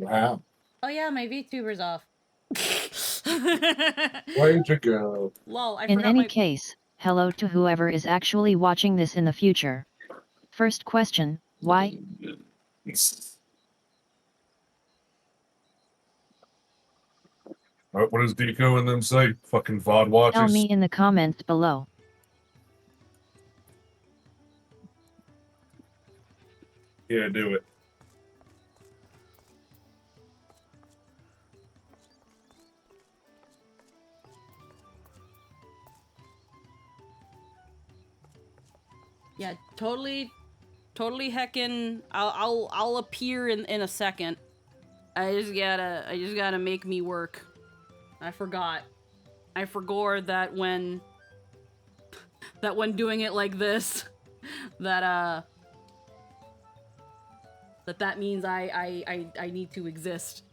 Wow. Oh yeah, my VTuber's off. Way to go. Lol, I In forgot any my... case, hello to whoever is actually watching this in the future. First question, why? What does Deco and them say? Fucking VOD watchers? Tell me in the comments below. Yeah, do it. Yeah, totally heckin'. I'll appear in a second. I just gotta make me work. I forgot that when doing it like this, that means I need to exist.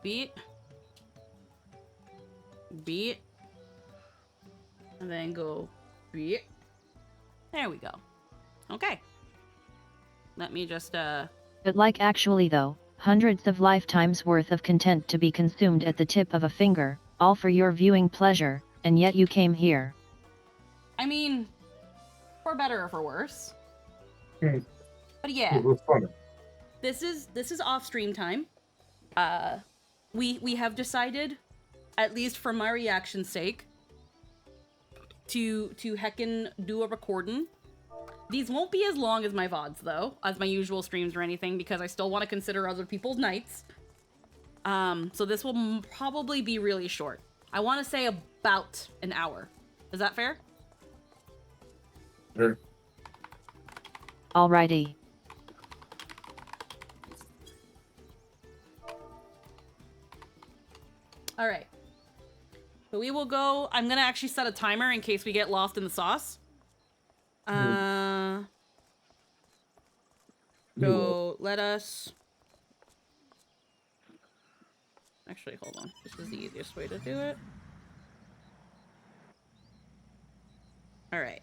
Beat, and then go beat. There we go. Okay. Let me just But like actually though, hundreds of lifetimes worth of content to be consumed at the tip of a finger, all for your viewing pleasure, and yet you came here. I mean, for better or for worse. Hmm. But yeah. It was funny. This is off stream time. We have decided, at least for my reaction's sake, to heckin' do a recording. These won't be as long as my VODs though, as my usual streams or anything, because I still want to consider other people's nights. So this will probably be really short. I want to say about an hour. Is that fair? Sure. Alrighty. All right. So we will go. I'm gonna actually set a timer in case we get lost in the sauce. So let us. Actually, hold on. This is the easiest way to do it. All right.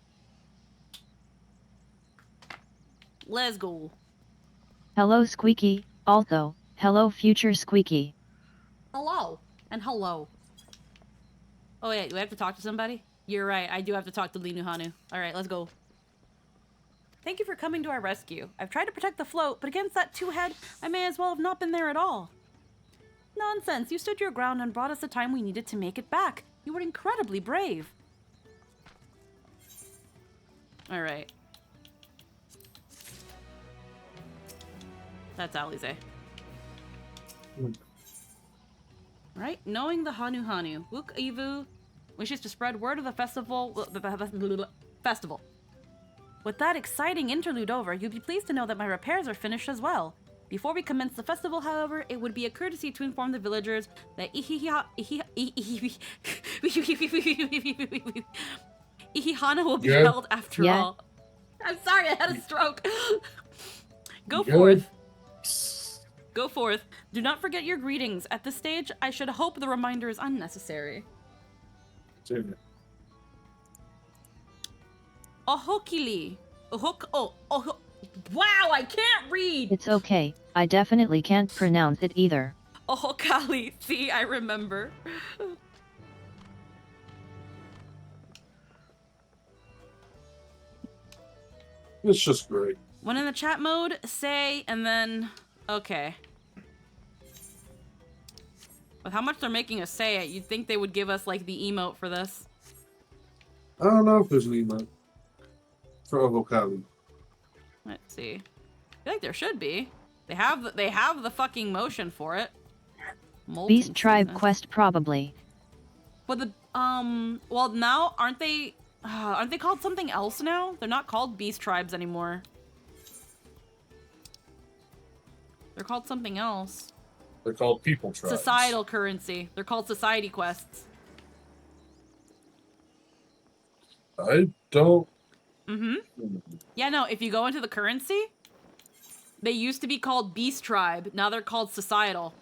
Let's go. Hello Squeaky, also, hello future Squeaky. Hello. And hello. Oh, yeah, do I have to talk to somebody? You're right, I do have to talk to Linuhanu. Alright, let's go. Thank you for coming to our rescue. I've tried to protect the float, but against that two-head, I may as well have not been there at all. Nonsense, you stood your ground and brought us the time we needed to make it back. You were incredibly brave. Alright. That's Alize. Right? Knowing the Hanu Hanu, Wook Ivu wishes to spread word of the festival. With that exciting interlude over, you'll be pleased to know that my repairs are finished as well. Before we commence the festival, however, it would be a courtesy to inform the villagers that Ihihana will be held after all. I'm sorry, I had a stroke. Go forth. Go forth. Do not forget your greetings. At this stage, I should hope the reminder is unnecessary. Ohokili. Wow, I can't read! It's okay, I definitely can't pronounce it either. Ohokali. See, I remember. It's just great. When in the chat mode, say, and then... Okay. With how much they're making us say it, you'd think they would give us, like, the emote for this. I don't know if there's an emote for Ovokali. Let's see. I feel like there should be. They have the fucking motion for it. Beast Tribe Quest probably. But the well now aren't they called something else now? They're not called Beast Tribes anymore. They're called something else. They're called people tribes. Societal currency. They're called society quests. I don't. Yeah, no, if you go into the currency, they used to be called Beast Tribe. Now they're called societal.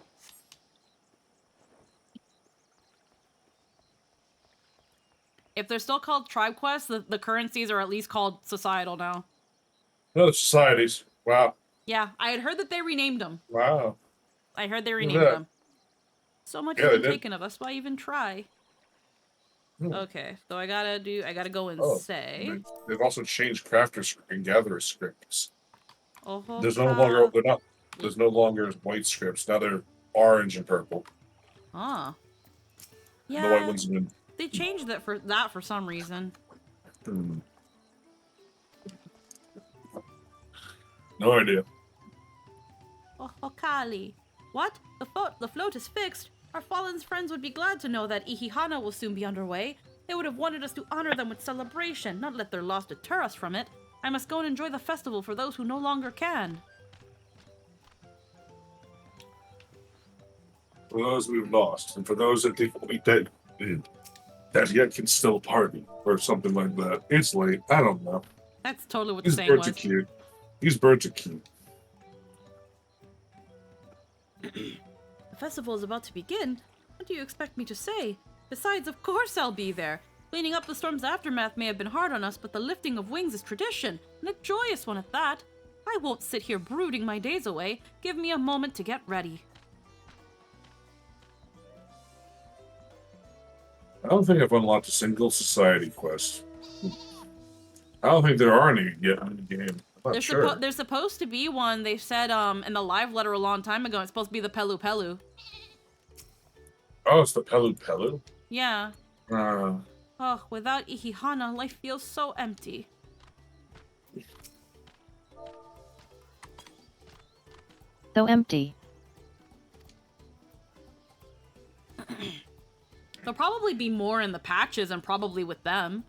If they're still called tribe quests, the currencies are at least called societal now. No, societies. Wow. Yeah, I had heard that they renamed them. Wow. I heard they Look at renamed that. them. So much Yeah, has they been did. taken of us. Why even try? Hmm. Okay, so I gotta go and Oh, say. they've also changed crafter and gatherer scripts. Oh, There's no longer they're not. There's no longer white scripts. Now they're orange and purple. Ah. The white Yeah, ones have been. they changed that for some reason. Hmm, no idea. Oh, Kali. What? The float is fixed? Our fallen friends would be glad to know that Ihihana will soon be underway. They would have wanted us to honor them with celebration, not let their loss deter us from it. I must go and enjoy the festival for those who no longer can. For those we've lost, and for those that think we dead, that yet can still party or something like that. It's late. I don't know. That's totally what the These saying birds are was. cute. These birds are cute. The festival is about to begin. What do you expect me to say? Besides, of course I'll be there. Cleaning up the storm's aftermath may have been hard on us, but the lifting of wings is tradition, and a joyous one at that. I won't sit here brooding my days away. Give me a moment to get ready. I don't think I've unlocked a single society quest. I don't think there are any yet in the game. I'm not sure. There's supposed to be one. They said in the live letter a long time ago. It's supposed to be the Pelu Pelu. Oh, it's the Pelu Pelu? Yeah. Uh, Oh, without Ihihana, life feels so empty. So empty. There'll probably be more in the patches and probably with them.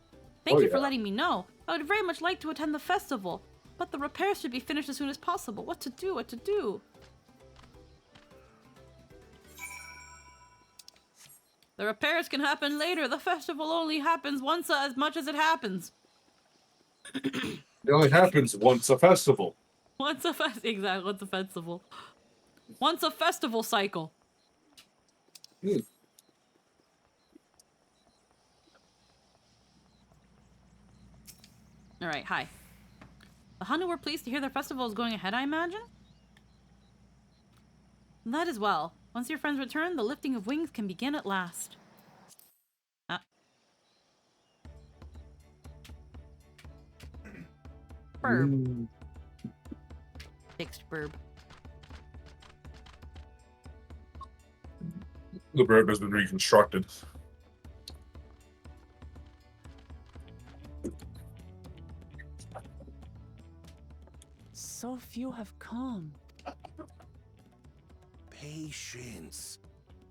Thank you for letting me know. I would very much like to attend the festival, but the repairs should be finished as soon as possible. What to do? The repairs can happen later. The festival only happens once as much as it happens. it only happens once a festival. Exactly, once a festival. Once a festival cycle. Alright, hi. The Hanu were pleased to hear their festival is going ahead, I imagine? That as well. Once your friends return, the lifting of wings can begin at last. Burb. Fixed burb. The burb has been reconstructed. So few have come. Patience.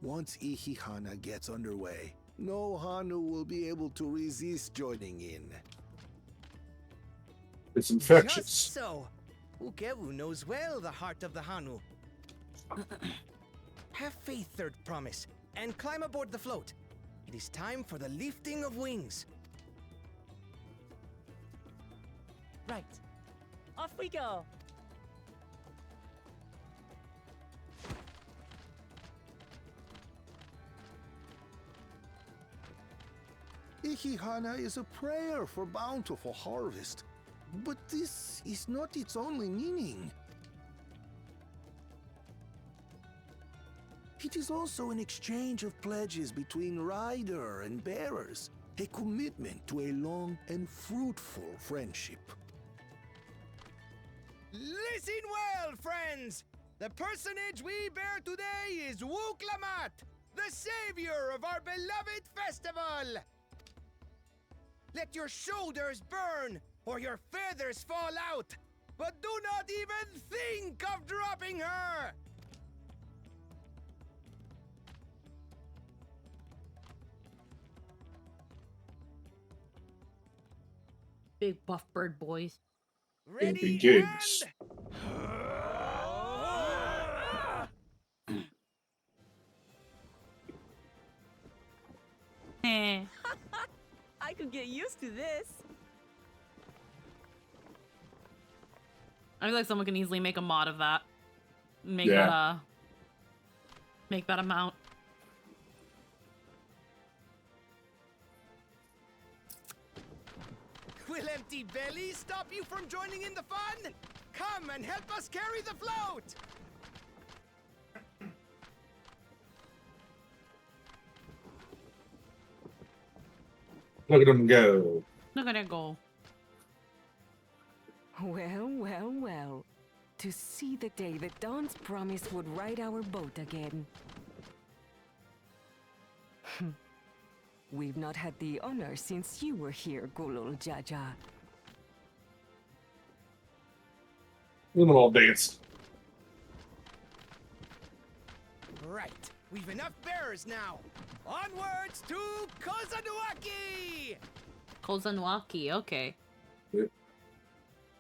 Once Ihihana gets underway, no Hanu will be able to resist joining in. It's infectious. Just so. Ukewu knows well the heart of the Hanu. Have faith, Third Promise, and climb aboard the float. It is time for the lifting of wings. Right. Off we go. Ihihana is a prayer for bountiful harvest. But this is not its only meaning. It is also an exchange of pledges between rider and bearers, a commitment to a long and fruitful friendship. Listen well, friends! The personage we bear today is Wuklamat, the savior of our beloved festival! Let your shoulders burn, or your feathers fall out, but do not even think of dropping her! Big buff bird boys. Ready begins. Eh. I could get used to this. I feel like someone can easily make a mod of that. Make that amount. Will empty belly stop you from joining in the fun? Come and help us carry the float! Look at them go. Look at it go. Well, well, well. To see the day that Dawn's promised would ride our boat again. We've not had the honor since you were here, Gulul Jaja. Let them all dance. Right. We've enough bearers now. Onwards to Kozanuaki! Kozanuaki, okay. Yeah.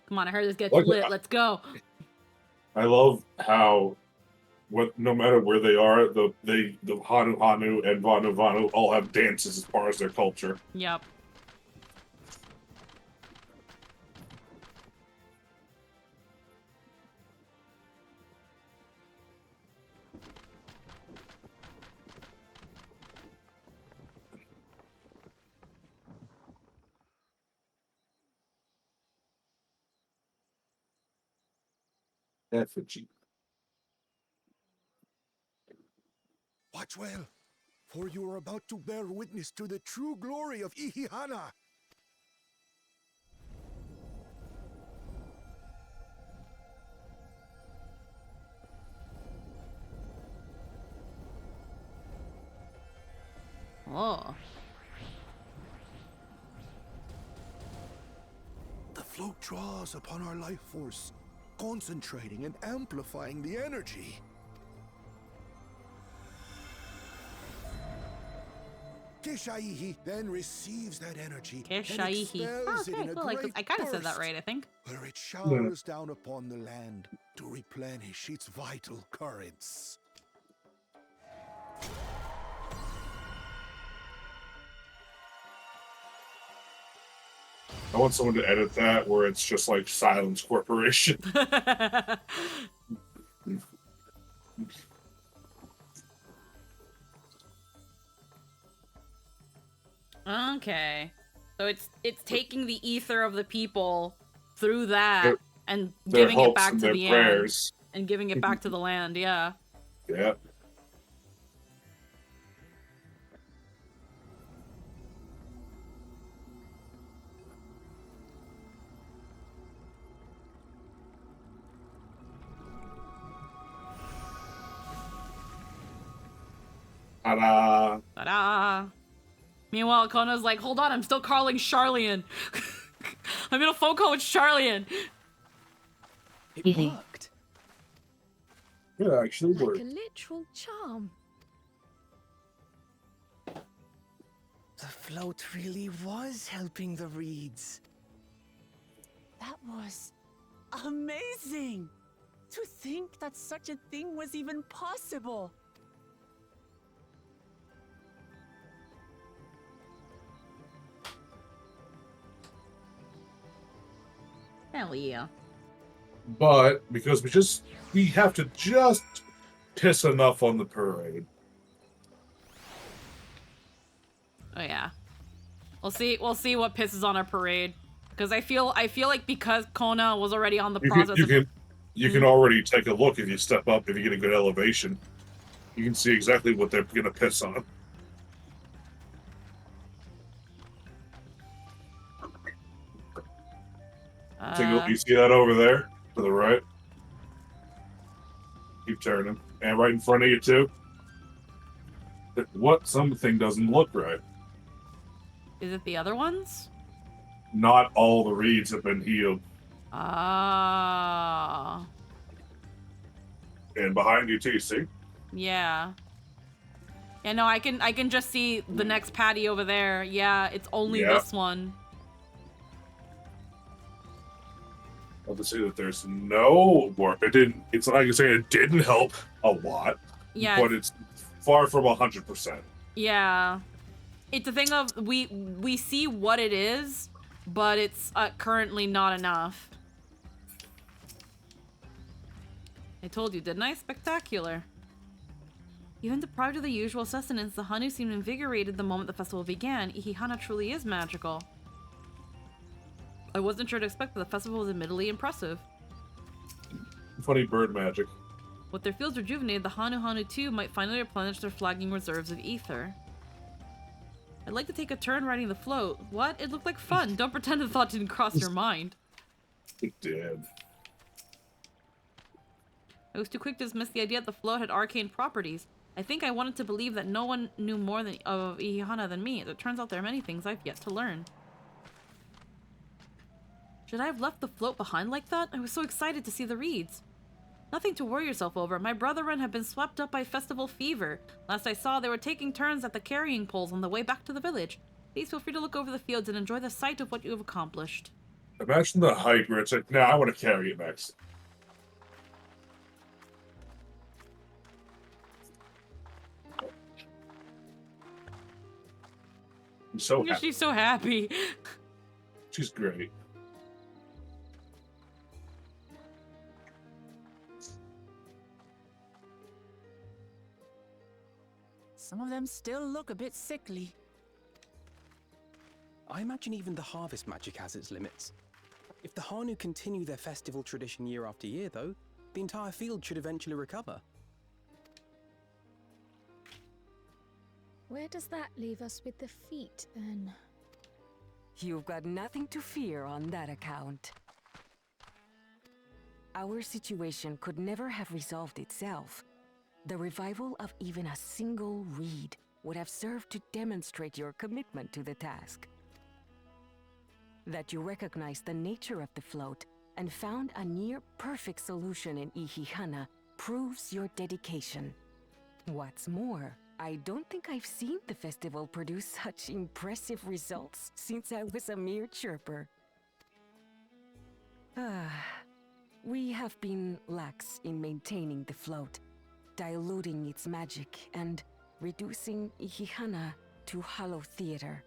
Come on, I heard this gets Like, lit. Let's go. I love how, no matter where they are, the Hanu Hanu and Vanu Vanu all have dances as part of their culture. Yep. Effigy. Watch well, for you are about to bear witness to the true glory of Ihihana. Oh. The float draws upon our life force, concentrating and amplifying the energy. Keshaihi then receives that energy and Keshaihi. expels it Okay, in a cool. great I kind of said that burst, right, I think. where it showers down upon the land to replenish its vital currents. I want someone to edit that where it's just like Silence Corporation. Okay. So it's taking the ether of the people through that Their- and Their giving it hopes back and to their the prayers. end and giving it back to the land, yeah. Yeah. Ta-da! Ta-da! Meanwhile, Kona's like, hold on, I'm still calling Charlian. I'm in a phone call with Charlian. It Easy. worked. It actually Like worked. a literal charm. The float really was helping the reeds. That was amazing. To think that such a thing was even possible. Hell yeah. But because we have to just piss enough on the parade. Oh yeah. We'll see what pisses on our parade. Because I feel like because Kona was already on the process You can already take a look if you step up, if you get a good elevation. You can see exactly what they're gonna piss on. You see that over there to the right? Keep turning, and right in front of you too. What? Something doesn't look right. Is it the other ones? Not all the reeds have been healed. Ah. And behind you too, see? Yeah. Yeah, no, I can just see the next patty over there. Yeah, it's only Yeah. this one. I'll just say that there's no work. It's not like you're saying it didn't help a lot. Yeah. But it's far from 100%. Yeah. It's a thing of we see what it is, but it's currently not enough. I told you, didn't I? Spectacular. Even deprived of the usual sustenance, the Hanu seemed invigorated the moment the festival began. Ihihana truly is magical. I wasn't sure to expect, but the festival was admittedly impressive. Funny bird magic. With their fields rejuvenated, the Hanu too might finally replenish their flagging reserves of ether. I'd like to take a turn riding the float. What? It looked like fun. Don't pretend the thought didn't cross your mind. It did. I was too quick to dismiss the idea that the float had arcane properties. I think I wanted to believe that no one knew more of Ihihana than me. As it turns out there are many things I've yet to learn. Should I have left the float behind like that? I was so excited to see the reeds. Nothing to worry yourself over. My brethren have been swept up by festival fever. Last I saw, they were taking turns at the carrying poles on the way back to the village. Please feel free to look over the fields and enjoy the sight of what you have accomplished. Imagine the hype where it's like, nah, I want to carry it next. I'm so happy. She's so happy. She's great. Some of them still look a bit sickly. I imagine even the harvest magic has its limits. If the Hanu continue their festival tradition year after year, though, the entire field should eventually recover. Where does that leave us with the feet, then? You've got nothing to fear on that account. Our situation could never have resolved itself. The revival of even a single reed would have served to demonstrate your commitment to the task. That you recognize the nature of the float and found a near-perfect solution in Ihihana proves your dedication. What's more, I don't think I've seen the festival produce such impressive results since I was a mere chirper. We have been lax in maintaining the float, diluting its magic and reducing Ihihana to hollow theater.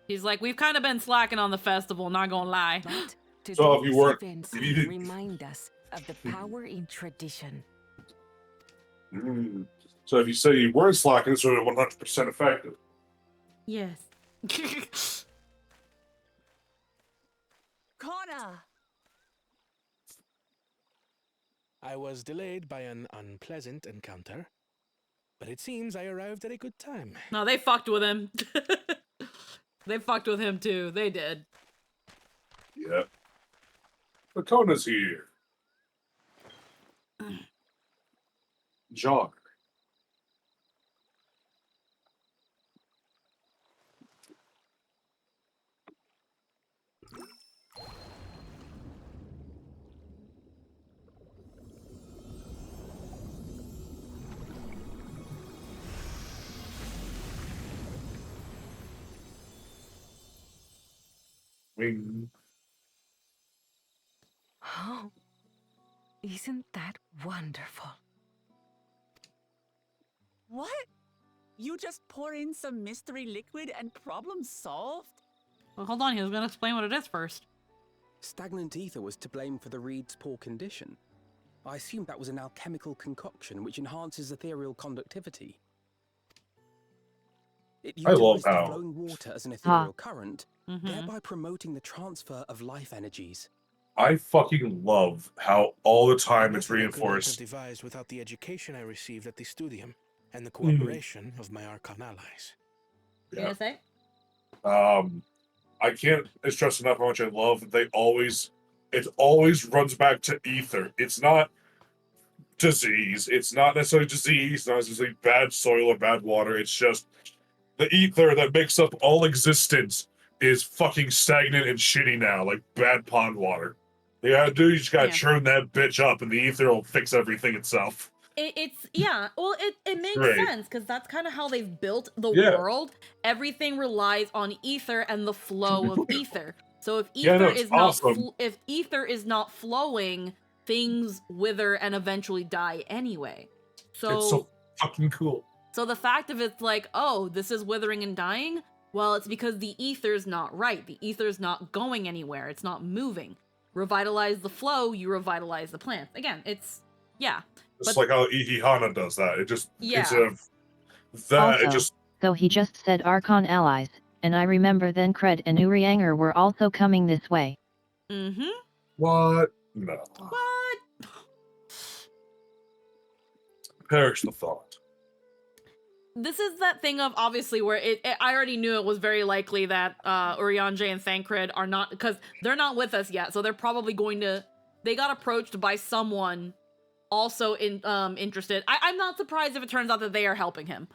He's like, we've kind of been slacking on the festival, not gonna lie. But So if you today's weren't- events if you didn't- remind us of the power in tradition. So if you say you weren't slacking, it's sort of 100% effective. Yes. Connor! I was delayed by an unpleasant encounter, but it seems I arrived at a good time. No, they fucked with him. They fucked with him too. They did. Yep. Lakona's here. Jogger. Wing. Oh, isn't that wonderful? What? You just pour in some mystery liquid and problem solved? Well, hold on. He was gonna explain what it is first. Stagnant ether was to blame for the reed's poor condition. I assumed that was an alchemical concoction which enhances ethereal conductivity. It I love utilized the how- flowing water as an ethereal current, Mhm. thereby promoting the transfer of life energies. I fucking love how all the time it's Method I couldn't have reinforced. devised without the education I received at the studium and the cooperation of my Archon allies. You gonna say? I can't stress enough how much I love that it always runs back to ether. It's not disease. It's not necessarily disease, not necessarily bad soil or bad water. It's just the ether that makes up all existence is fucking stagnant and shitty now, like bad pond water. You just gotta Yeah. churn that bitch up and the ether will fix everything itself. It makes Great. sense because that's kind of how they've built the Yeah. world. Everything relies on ether and the flow of ether. So if ether Yeah, no, it's is not awesome. if ether is not flowing, things wither and eventually die anyway. It's so fucking cool. So the fact of it's like, oh, this is withering and dying, well, it's because the ether's not right. The ether's not going anywhere. It's not moving. Revitalize the flow, you revitalize the plants. Again, it's yeah. It's But- like how Ihihana does that. It just Yeah. instead of that, it Also, just though he just said Archon allies, and I remember then Cred and Urianger were also coming this way. Mm-hmm. what? No. What? Perish the thought. This is that thing of obviously where I already knew it was very likely that Urianger and Thancred are not, because they're not with us yet, so they're probably going to. They got approached by someone also interested. I'm not surprised if it turns out that they are helping him.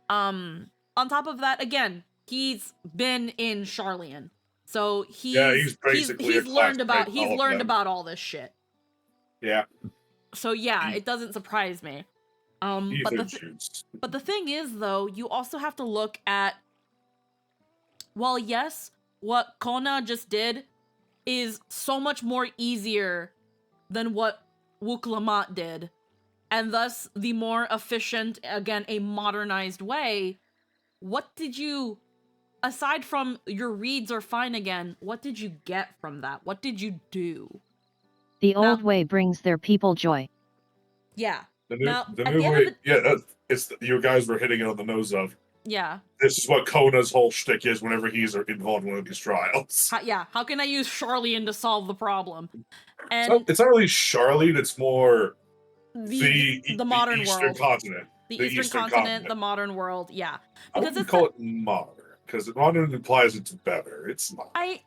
On top of that, again, he's been in Charlian, so he's basically learned about all this shit. Yeah. So yeah, it doesn't surprise me. But the thing is, though, you also have to look at, well, yes, what Kona just did is so much more easier than what Wuklamat did, and thus the more efficient, again, a modernized way. What did you, aside from your reads are fine again, what did you get from that? What did you do? The old way brings their people joy. Yeah. The new way, you guys were hitting it on the nose of. Yeah. This is what Kona's whole shtick is whenever he's involved in one of these trials. How can I use Charlian to solve the problem? And so it's not really Charlian, it's more the modern Eastern world. continent. The Eastern continent, the modern world, yeah. Because I wouldn't call it modern, because modern implies it's better. It's not. I'd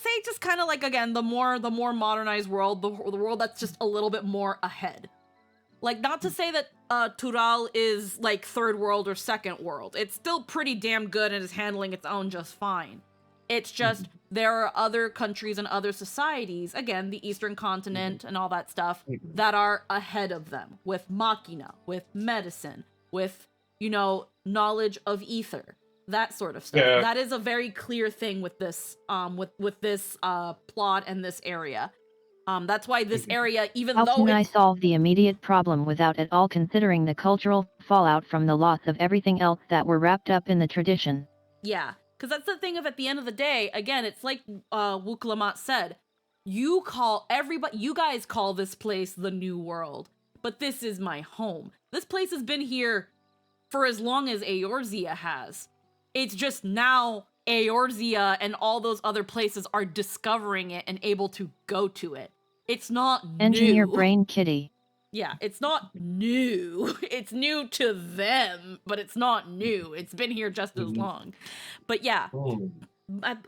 say just kind of like, again, the more modernized world, the world that's just a little bit more ahead. Like, not to say that Tural is like third world or second world. It's still pretty damn good and is handling its own just fine. It's just there are other countries and other societies, again, the Eastern continent and all that stuff, that are ahead of them with machina, with medicine, with, knowledge of ether. That sort of stuff. Yeah. That is a very clear thing with this with this plot and this area. That's why this area, even How though can I solve the immediate problem without at all considering the cultural fallout from the loss of everything else that were wrapped up in the tradition? Yeah, because that's the thing of, at the end of the day, again, it's like Wuklamat said, you guys call this place the New World, but this is my home. This place has been here for as long as Eorzea has. It's just now Eorzea and all those other places are discovering it and able to go to it. It's not Engine new. your brain, kitty. Yeah, it's not new. It's new to them, but it's not new. It's been here just as long. But yeah,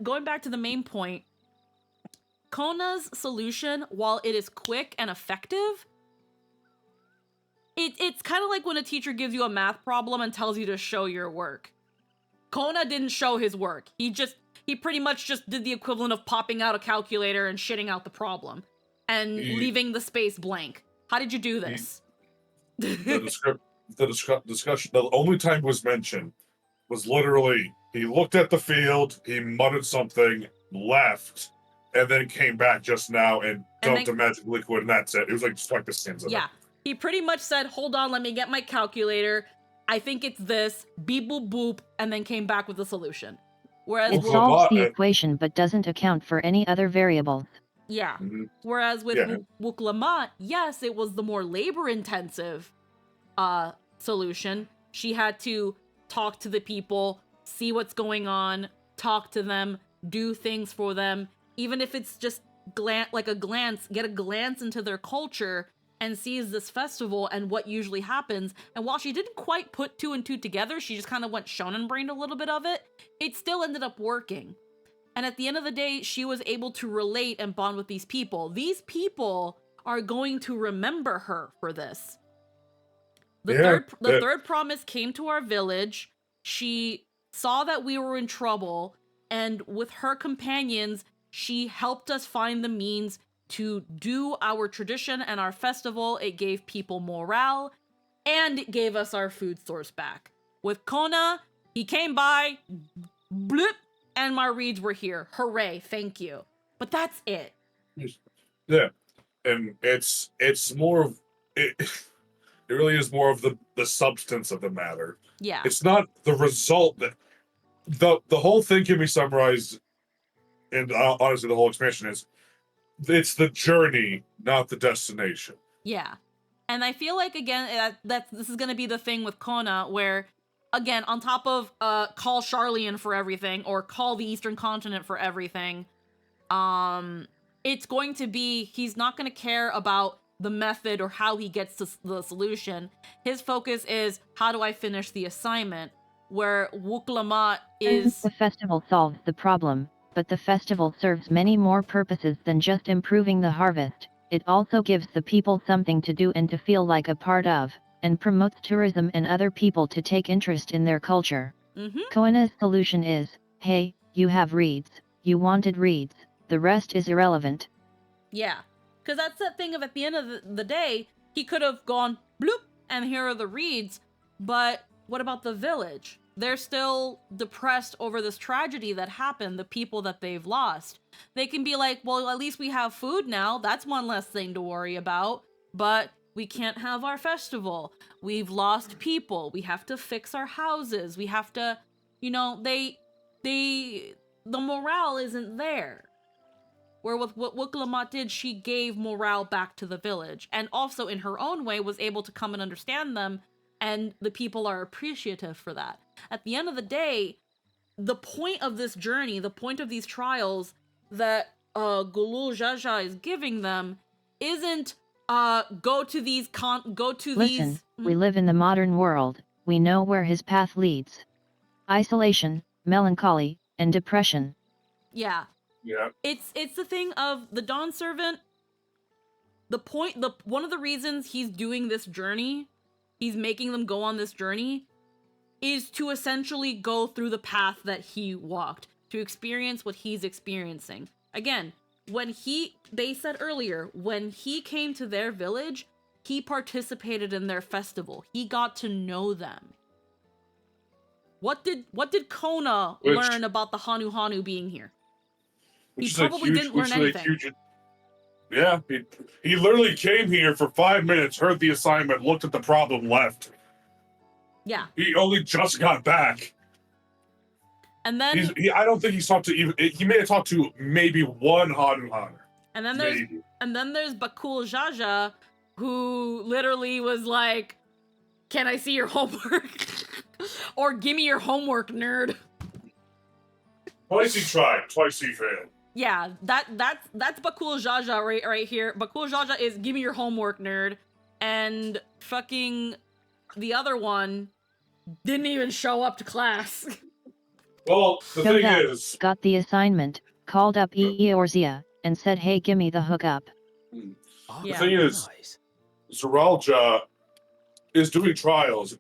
going back to the main point, Kona's solution, while it is quick and effective, it's kind of like when a teacher gives you a math problem and tells you to show your work. Kona didn't show his work. He pretty much just did the equivalent of popping out a calculator and shitting out the problem and leaving the space blank. How did you do this? The discussion, the only time it was mentioned was literally he looked at the field, he muttered something, left, and then came back just now and dumped a magic liquid, and that's it. It was like just like the skins of it. Yeah, he pretty much said, hold on, let me get my calculator. I think it's this, beep boop boop, and then came back with a solution. Whereas it solves the equation but doesn't account for any other variables. Yeah. Whereas with Wuklamat, yes, it was the more labor-intensive solution. She had to talk to the people, see what's going on, talk to them, do things for them, even if it's just get a glance into their culture and sees this festival and what usually happens. And while she didn't quite put two and two together, she just kind of went shonen-brained a little bit of it, it still ended up working. And at the end of the day, she was able to relate and bond with these people. These people are going to remember her for this. The third promise came to our village. She saw that we were in trouble, and with her companions, she helped us find the means to do our tradition and our festival. It gave people morale, and it gave us our food source back. With Kona, he came by, bloop, and my reads were here. Hooray, thank you. But that's it. Yeah. And it's more of it really is more of the substance of the matter. Yeah. It's not the result that the whole thing can be summarized, and honestly the whole expansion is it's the journey, not the destination. Yeah. And I feel like, again, this is going to be the thing with Kona, where, again, on top of call Charlian for everything, or call the Eastern Continent for everything, it's going to be, he's not going to care about the method or how he gets to the solution. His focus is, how do I finish the assignment? Where Wuklamat is... The festival solves the problem, but the festival serves many more purposes than just improving the harvest. It also gives the people something to do and to feel like a part of, and promotes tourism and other people to take interest in their culture. Koana's solution is, hey, you have reeds, you wanted reeds, the rest is irrelevant. Yeah, because that's the thing of, at the end of the day, he could have gone bloop, and here are the reeds, but what about the village? They're still depressed over this tragedy that happened, the people that they've lost. They can be like, well, at least we have food now, that's one less thing to worry about, but we can't have our festival. We've lost people, we have to fix our houses, we have to, you know, the morale isn't there. Where with what Wuklamat did, she gave morale back to the village, and also in her own way was able to come and understand them, and the people are appreciative for that. At the end of the day, the point of this journey, the point of these trials that Gulul Jaja is giving them isn't Listen, we live in the modern world, we know where his path leads. Isolation, melancholy, and depression. Yeah. Yeah. It's the thing of the Dawn Servant. One of the reasons he's doing this journey, he's making them go on this journey, is to essentially go through the path that he walked, to experience what he's experiencing. Again, they said earlier, when he came to their village, he participated in their festival. He got to know them. What did Kona learn about the Hanu Hanu being here? He probably didn't learn anything. Yeah, he literally came here for 5 minutes, heard the assignment, looked at the problem, left. Yeah. He only just got back. And then I don't think he's talked to even. He may have talked to maybe one Hanu Hanu. And then there's Bakul Jaja, who literally was like, "Can I see your homework?" or "Give me your homework, nerd." Twice he tried, twice he failed. Yeah, that's Bakul Jaja right here. Bakul Jaja is "Give me your homework, nerd," and fucking the other one didn't even show up to class. Well, the thing is, got the assignment, called up Eorzea, and said, hey, gimme the hookup. The thing is, Zeralja is doing trials.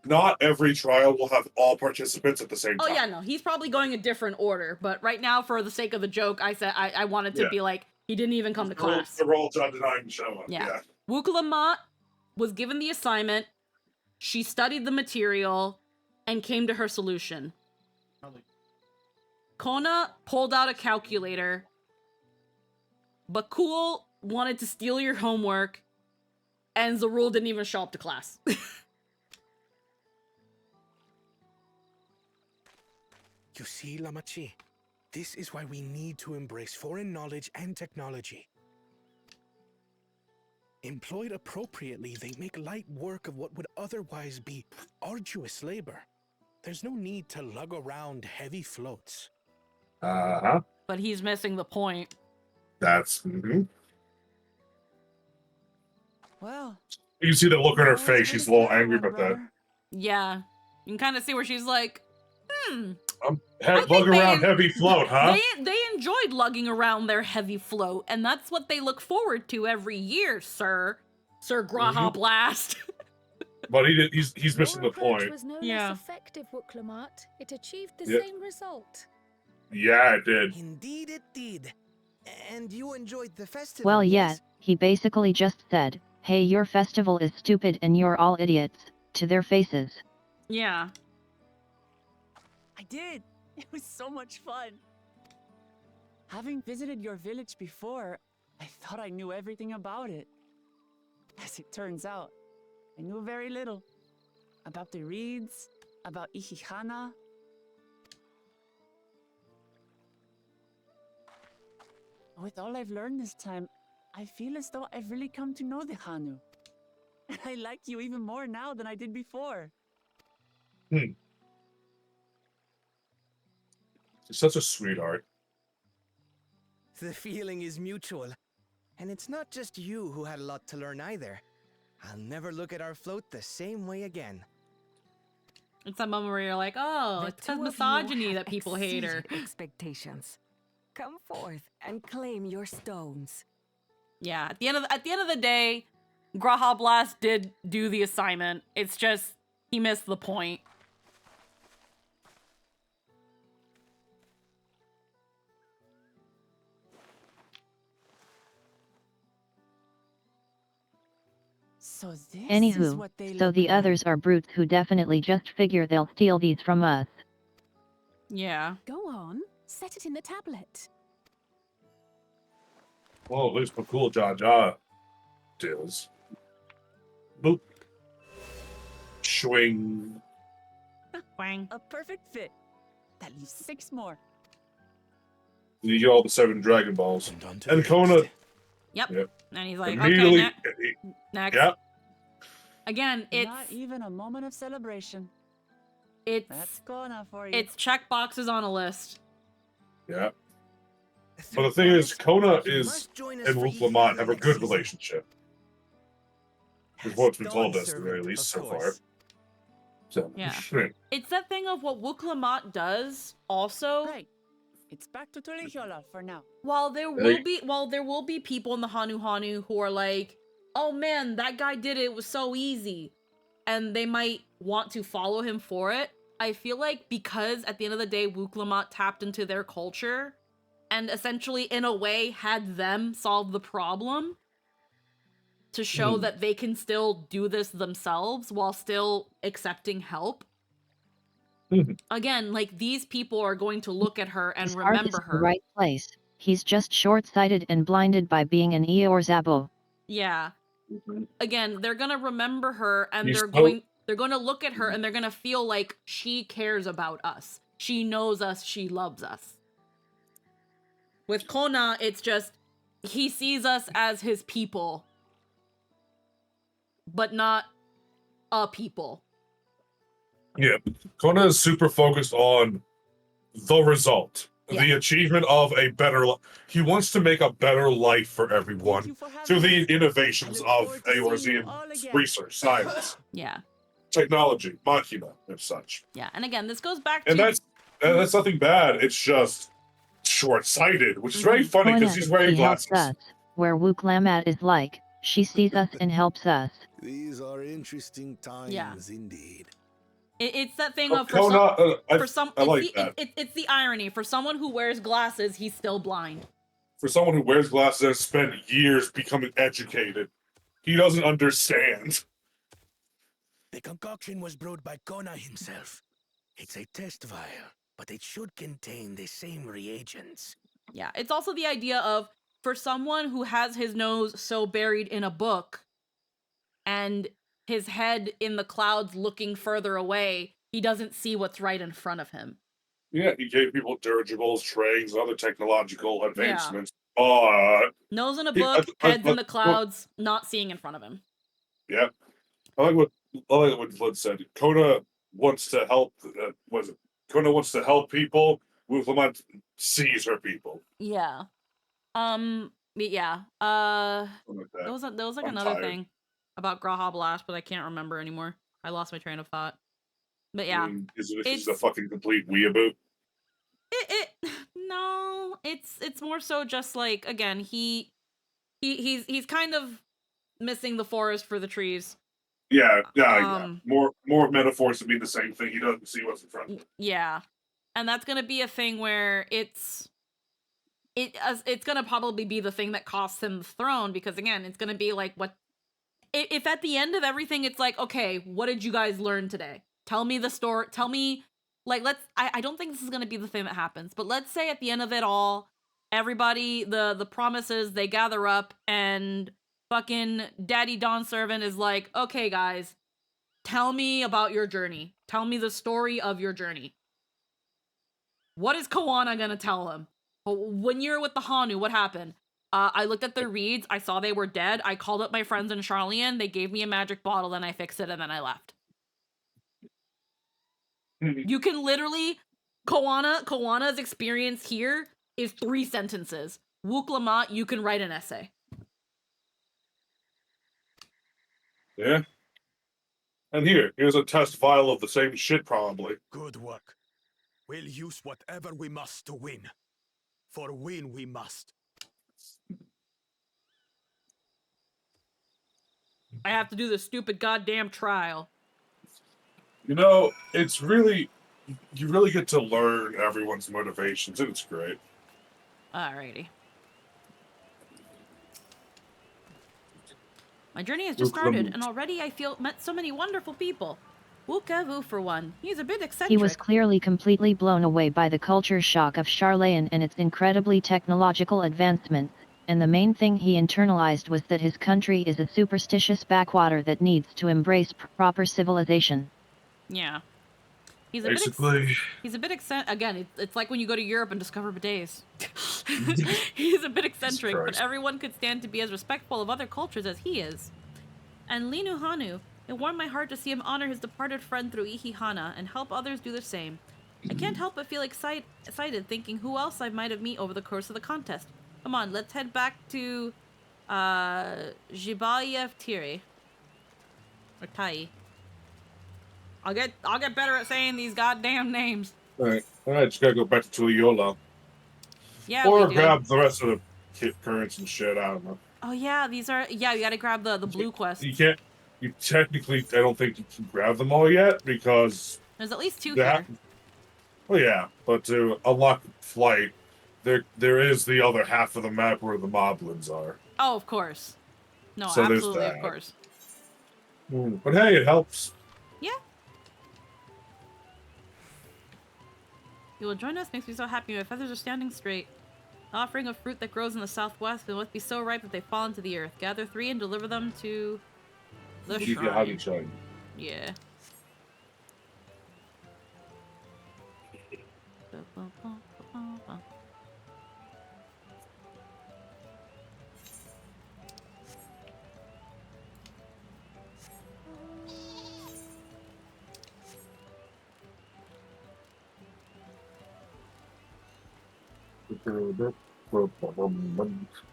Not every trial will have all participants at the same time. Oh yeah, no, he's probably going a different order, but right now, for the sake of the joke, I said I wanted to be like, he didn't even come to class. Zeralja did not even show up. Yeah. Wuklamat was given the assignment, she studied the material, and came to her solution. Kona pulled out a calculator. Bakul wanted to steal your homework, and Zarul didn't even show up to class. You see, Lamachi, this is why we need to embrace foreign knowledge and technology. Employed appropriately, they make light work of what would otherwise be arduous labor. There's no need to lug around heavy floats. Uh-huh. But he's missing the point. That's... Well... You can see the look on her face, she's a little angry about that. Yeah. You can kind of see where she's like, Lug around heavy float, huh? They enjoyed lugging around their heavy float, and that's what they look forward to every year, Sir Graha Blast. But he's missing the point. Your approach was no less effective, Wuklamat. It achieved the same result. Yeah, it did. Indeed it did. And you enjoyed the festival, Well, yes? he basically just said, hey, your festival is stupid and you're all idiots, to their faces. Yeah. I did. It was so much fun. Having visited your village before, I thought I knew everything about it. As it turns out, I knew very little. About the reeds, about Ihihana. With all I've learned this time, I feel as though I've really come to know the Hanu. And I like you even more now than I did before. He's such a sweetheart. The feeling is mutual. And it's not just you who had a lot to learn either. I'll never look at our float the same way again. It's that moment where you're like, oh, The it's because two of you misogyny have that people hate her. exceeded expectations. Come forth and claim your stones. Yeah, at the end of the day, Graha Blast did do the assignment. It's just he missed the point. So this is Anywho, what they so look the like. others are brutes who definitely just figure they'll steal these from us. Yeah. Go on, set it in the tablet. Well, at least for cool Jaja deals. Boop. Swing. Wang. A perfect fit. That leaves 6 more. You get all the 7 Dragon Balls. And And Kona Yep. Yep. And he's like, immediately. okay, next. Yep. Again, Not even a moment of celebration. it's That's Kona for you. it's check boxes on a list. Yeah. But the thing is, Kona is and Luke Lamont have a good relationship. Is what's been told us, at the very least, so far. So, Yeah. It's that thing of what Wook Lamont does also. Right. It's back to Tulihiola for now. While there will be people in the Hanu Hanu who are like, oh man, that guy did it, it was so easy. And they might want to follow him for it. I feel like because at the end of the day, Wook Lamont tapped into their culture and essentially in a way had them solve the problem to show that they can still do this themselves while still accepting help. Again, like these people are going to look at her and His heart is remember in the her. right place. He's just short-sighted and blinded by being an Eeyore Zabo. Yeah. Again, they're gonna remember her and He's they're gonna look at her and they're gonna feel like she cares about us. She knows us, she loves us. With Kona, it's just he sees us as his people, but not a people. Yeah. Kona is super focused on the result. The achievement of a better life. He wants to make a better life for everyone through the innovations of Eorzean research, science, Yeah. technology, machina, and such. Yeah, and again, this goes back And to that's nothing bad. It's just short-sighted, which is very funny Kona because he's is wearing he helps glasses. us, where Wook Lamont is like, she sees us and helps us. These are interesting times indeed. it's that thing Oh, of Kona, I like it's that. it's the irony. For someone who wears glasses, he's still blind. For someone who wears glasses and has spent years becoming educated, he doesn't understand. The concoction was brewed by Kona himself. It's a test vial, but it should contain the same reagents. Yeah, it's also the idea of for someone who has his nose so buried in a book and his head in the clouds looking further away, he doesn't see what's right in front of him. Yeah, he gave people dirigibles, trains, and other technological advancements. Nose in a book, heads in the clouds, not seeing in front of him. Yeah, I like what Flint said. Kona wants to help. Kona wants to help people. Wook Lamont sees her people. Yeah. But yeah. There was like another thing about Graha Blast, but I can't remember anymore. I lost my train of thought. But yeah, Is a fucking complete weeaboo. No, it's more so just like again he's kind of missing the forest for the trees. Yeah. More metaphors to mean the same thing. He doesn't see what's in front of him. Yeah, and that's gonna be a thing where it's gonna probably be the thing that costs him the throne because again it's gonna be like what if at the end of everything it's like okay, what did you guys learn today? Tell me the story. Tell me. Like, I don't think this is going to be the thing that happens, but let's say at the end of it all, everybody, the promises, they gather up and fucking Daddy Dawn Servant is like, okay, guys, tell me about your journey. Tell me the story of your journey. What is Kawana going to tell him? When you're with the Hanu, what happened? I looked at their reeds. I saw they were dead. I called up my friends in Charlian. They gave me a magic bottle, then I fixed it, and then I left. You can literally Kawana's experience here is 3 sentences. Wook Lamont, you can write an essay. Yeah. And here's a test vial of the same shit, probably. Good work. We'll use whatever we must to win. For win we must. I have to do this stupid goddamn trial. You know, it's really... You really get to learn everyone's motivations, and it's great. Alrighty. My journey has just Wook started, Lamont. and already I feel met so many wonderful people. Wukavu, for one. He's a bit eccentric. He was clearly completely blown away by the culture shock of Charlayan and its incredibly technological advancements, and the main thing he internalized was that his country is a superstitious backwater that needs to embrace proper civilization. Yeah. He's Basically... he's a bit eccentric. Again, it's like when you go to Europe and discover bidets. He's a bit eccentric, but everyone could stand to be as respectful of other cultures as he is. And Linu Hanu, it warmed my heart to see him honor his departed friend through Ihihana and help others do the same. I can't help but feel excited thinking who else I might have met over the course of the contest. Come on, let's head back to Jibayev Tiri. Or Tai. I'll get better at saying these goddamn names. Alright, just gotta go back to Tuliyola. Yeah, Or we do. grab the rest of the kit currents and shit, I don't know. Oh yeah, these are... Yeah, you gotta grab the blue quest. You can't... You technically, I don't think you can grab them all yet, because... There's at least 2 here. Well, yeah, but to unlock flight, there is the other half of the map where the moblins are. Oh, of course. No, So there's absolutely, that. of course. But hey, it helps. Yeah. You will join us, makes me so happy. My feathers are standing straight. The offering of fruit that grows in the southwest, it must be so ripe that they fall into the earth. Gather 3 and deliver them to the shrine. Yeah.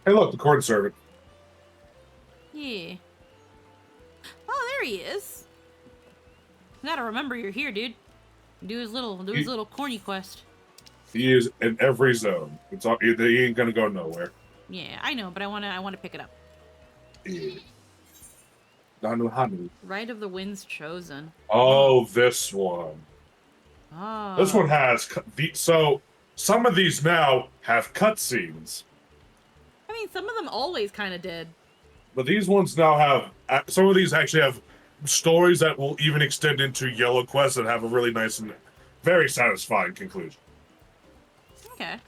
Hey, look, the corn servant. Yeah. Oh, there he is. You gotta remember you're here, dude. Do his little corny quest. He is in every zone. It's all, he ain't gonna go nowhere. Yeah, I know, but I wanna pick it up. Yeah. Hanu. Rite of the Winds Chosen. Oh, this one. Oh. This one has so some of these now have cutscenes. I mean, some of them always kind of did. But these ones now have some of these actually have stories that will even extend into Yellow Quest and have a really nice and very satisfying conclusion. Okay. Of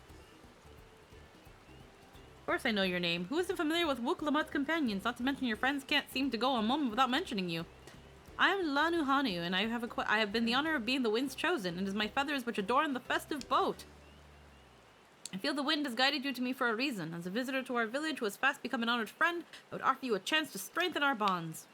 course I know your name. Who isn't familiar with Wook Lamut's companions? Not to mention your friends can't seem to go a moment without mentioning you. I am Lanu Hanu, and I have been the honor of being the Wind's Chosen, and it is my feathers which adorn the festive boat. I feel the wind has guided you to me for a reason. As a visitor to our village who has fast become an honored friend, I would offer you a chance to strengthen our bonds.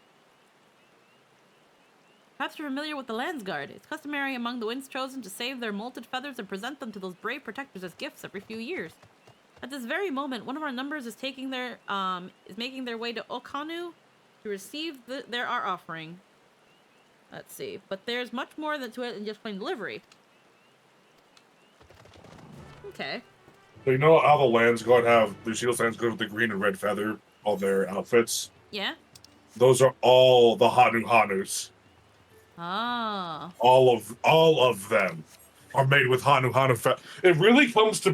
Perhaps you're familiar with the Landsguard. It's customary among the Wind's Chosen to save their molted feathers and present them to those brave protectors as gifts every few years. At this very moment, one of our numbers is making their way to Okanu to receive our offering. Let's see, but there's much more to it than just plain delivery. Okay. So you know how the Landsguard have the shield Landsguard with the green and red feather on their outfits? Yeah. Those are all the Hanus. Ah. All of them are made with Hanu feather. It really comes to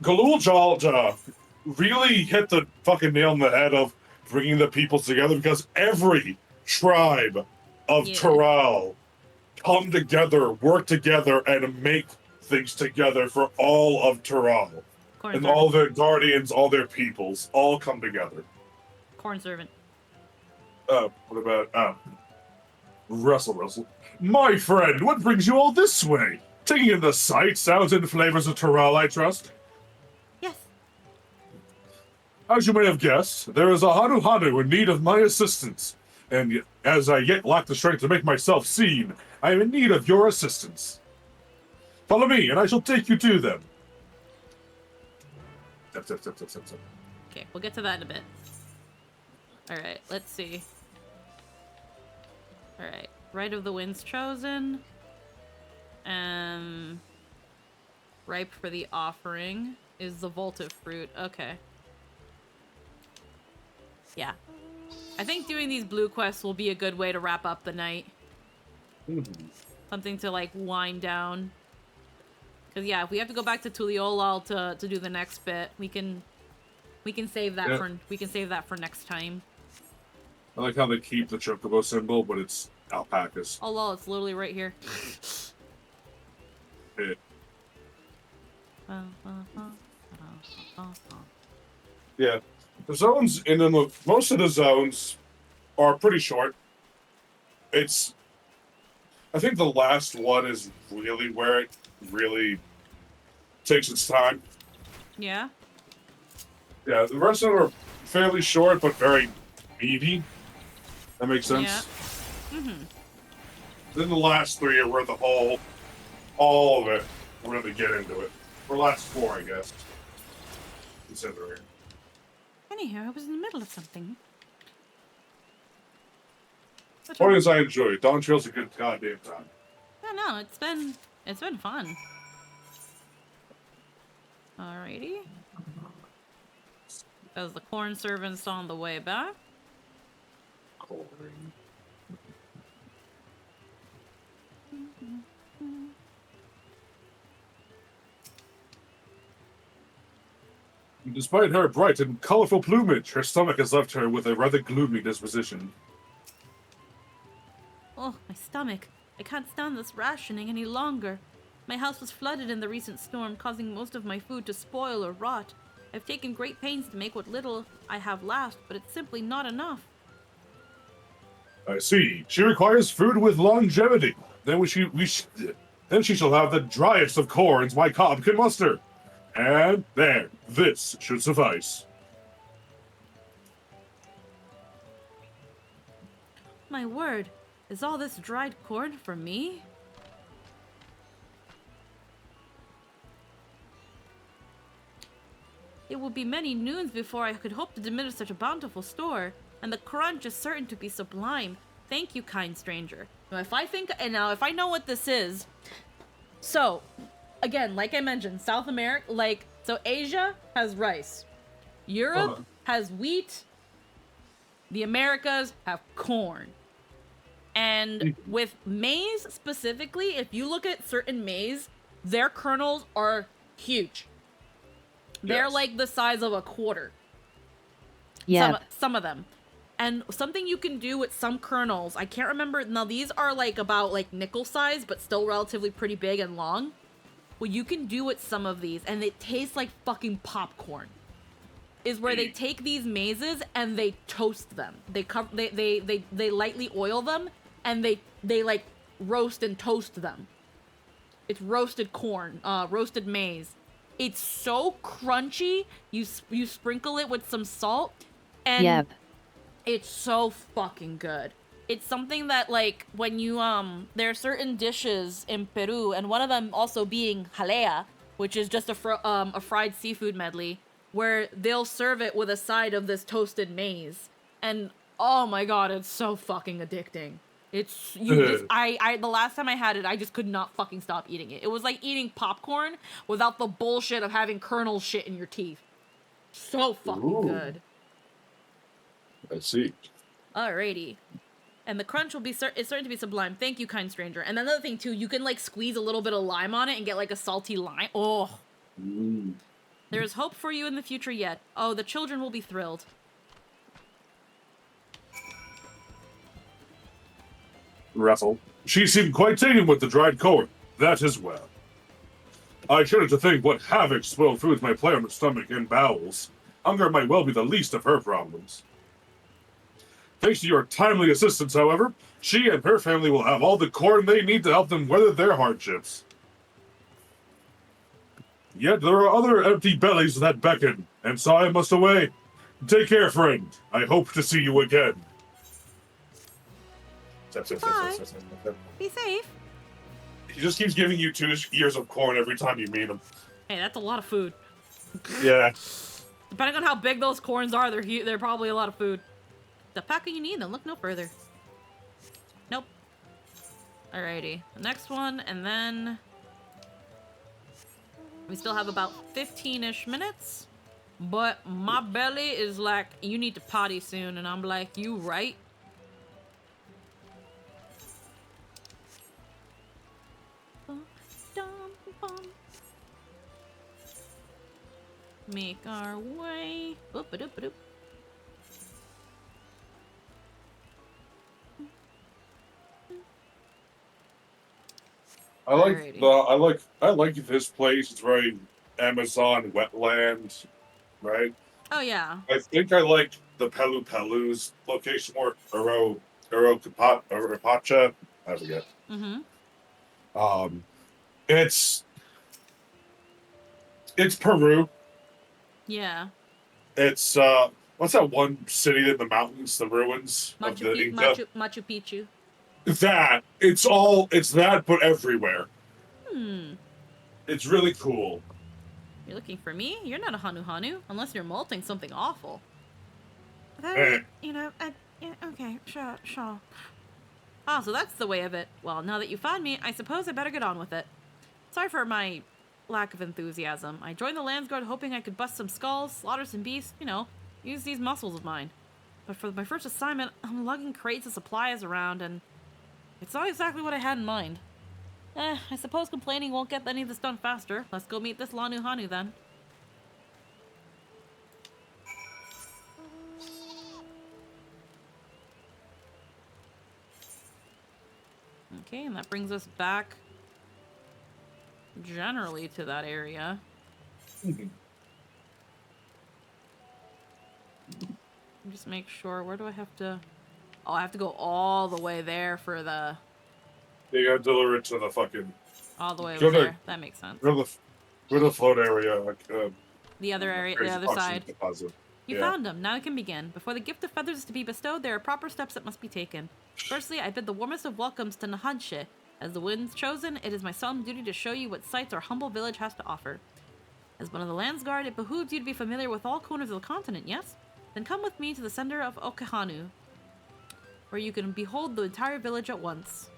Galul Jalja really hit the fucking nail on the head of bringing the peoples together, because every tribe of Taral come together, work together, and make things together for all of Taral. And all their guardians, all their peoples, all come together. Corn servant. What about, Russell. My friend, what brings you all this way? Taking in the sights, sounds, and flavors of Taral, I trust? Yes. As you may have guessed, there is a Hanu in need of my assistance. And as I yet lack the strength to make myself seen, I am in need of your assistance. Follow me, and I shall take you to them. Zip. Okay, we'll get to that in a bit. Alright, let's see. Alright, Rite of the Winds chosen. Ripe for the offering is the Voltive Fruit. Okay. Yeah. I think doing these blue quests will be a good way to wrap up the night. Something to, like, wind down. Because, yeah, if we have to go back to Tuliolal to do the next bit, we can save that for next time. I like how they keep the chocobo symbol, but it's alpacas. Oh lol, it's literally right here. Yeah. The zones in the most of the zones are pretty short. I think the last one is really where it really takes its time. Yeah? Yeah, the rest of them are fairly short, but very meaty. That makes sense? Yeah. Mm-hmm. Then the last three are where all of it, really get into it. Or last four, I guess. Considering. Anyhow, I was in the middle of something. Point is, I enjoy it. Dawntrail's a good goddamn time. Yeah, no, it's been fun. Alrighty. As the corn servant's on the way back. Despite her bright and colorful plumage, her stomach has left her with a rather gloomy disposition. Oh, my stomach. I can't stand this rationing any longer. My house was flooded in the recent storm, causing most of my food to spoil or rot. I've taken great pains to make what little I have last, but it's simply not enough. I see. She requires food with longevity. Then then she shall have the driest of corns my cob can muster. And there, this should suffice. My word, is all this dried corn for me? It will be many noons before I could hope to diminish such a bountiful store, and the crunch is certain to be sublime. Thank you, kind stranger. Now, if I know what this is, so, again, like I mentioned, South America, so Asia has rice, Europe has wheat, the Americas have corn. And with maize specifically, if you look at certain maize, their kernels are huge. They're like the size of a quarter. Yeah. Some of them. And something you can do with some kernels, I can't remember, now these are about nickel size, but still relatively pretty big and long. What you can do with some of these, and it tastes like fucking popcorn, is where they take these mazes and they toast them. They lightly oil them, and they like roast and toast them. It's roasted corn, roasted maize. It's so crunchy. You sprinkle it with some salt, and it's so fucking good. It's something that, like, when you, there are certain dishes in Peru, and one of them also being jalea, which is just a fried seafood medley, where they'll serve it with a side of this toasted maize. And, oh my god, it's so fucking addicting. It's, the last time I had it, I just could not fucking stop eating it. It was like eating popcorn without the bullshit of having kernel shit in your teeth. So fucking good. I see. Alrighty. And the crunch will be is certain to be sublime. Thank you, kind stranger. And another thing too, you can like squeeze a little bit of lime on it and get like a salty lime. Oh. There is hope for you in the future yet. Oh, the children will be thrilled. Raffle. She seemed quite taken with the dried corn. That is well. I shudder to think what havoc spoiled foods might play on her stomach and bowels. Hunger might well be the least of her problems. Thanks to your timely assistance, however, she and her family will have all the corn they need to help them weather their hardships. Yet there are other empty bellies that beckon, and so I must away. Take care, friend. I hope to see you again. Bye. Be safe. He just keeps giving you 2 ears of corn every time you meet him. Hey, that's a lot of food. Yeah. Depending on how big those corns are, they're probably a lot of food. The packet you need, then look no further. Nope. Alrighty. The next one, and then... We still have about 15-ish minutes. But my belly is like, you need to potty soon. And I'm like, you right? Make our way. Boop-a-doop-a-doop. I like this place. It's very Amazon wetland, right? Oh, yeah. I think I like the Pelu Pelu's location more. Arapacha. I forget. Mm-hmm. It's Peru. Yeah. It's what's that one city in the mountains, the ruins of the Inca? Machu Picchu. That it's that, but everywhere. It's really cool. You're looking for me? You're not a Hanu, unless you're molting something awful. You know, yeah, okay, sure. Ah, so that's the way of it. Well, now that you found me, I suppose I better get on with it. Sorry for my lack of enthusiasm. I joined the Landsguard hoping I could bust some skulls, slaughter some beasts, you know, use these muscles of mine. But for my first assignment, I'm lugging crates of supplies around, and it's not exactly what I had in mind. I suppose complaining won't get any of this done faster. Let's go meet this Lanu Hanu then. Okay, and that brings us back generally to that area. Just make sure, where do I have to... Oh, I have to go all the way there for the... You gotta deliver it to the fucking... All the way over there. That makes sense. Go to the float area. The other area, the other side. Deposit. You found them. Now I can begin. Before the gift of feathers is to be bestowed, there are proper steps that must be taken. Firstly, I bid the warmest of welcomes to Nahanshe. As the one's chosen, it is my solemn duty to show you what sights our humble village has to offer. As one of the Landsguard, it behooves you to be familiar with all corners of the continent, yes? Then come with me to the center of Okehanu, where you can behold the entire village at once.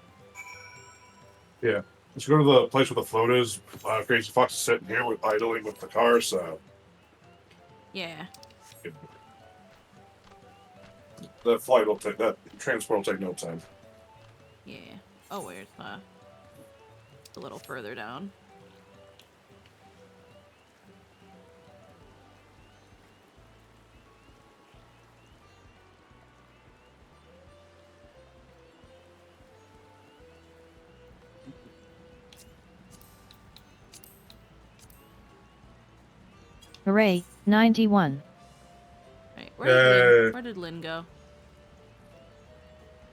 Yeah. Let's go to the place where the float is. Crazy Fox is sitting here idling with the car, so... Yeah. The flight will take... That transport will take no time. Yeah. Oh, where's a little further down. Hooray, 91. Right, where did Lynn go?